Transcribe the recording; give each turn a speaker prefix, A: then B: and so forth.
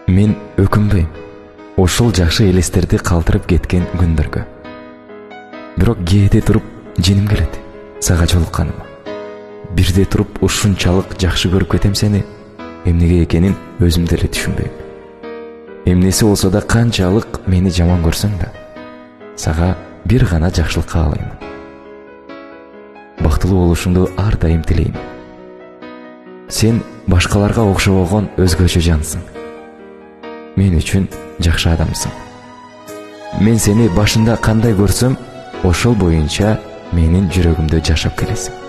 A: Мен өкүнбөйм. Ошол жакшы элестерди калтырып кеткен күндөргө. Бирок кээде туруп женим келет сага жолукканыма. Бирде туруп ушунчалык жакшы көрүп кетем сени, эмнеге экенин өзүм деле түшүнбөйм. Эмнеси болсо да канчалык мени жаман көрсөң да, сага бир гана жакшылык каалайм. Бактылуу болушуңду ар дайым тилейм. Сен башкаларга окшобогон өзгөчө жансың. Мен үчүн жакшы адамсың. Мен сени башында кандай көрсөм, ошол боюнча менин жүрөгүмдө жашап келесиң.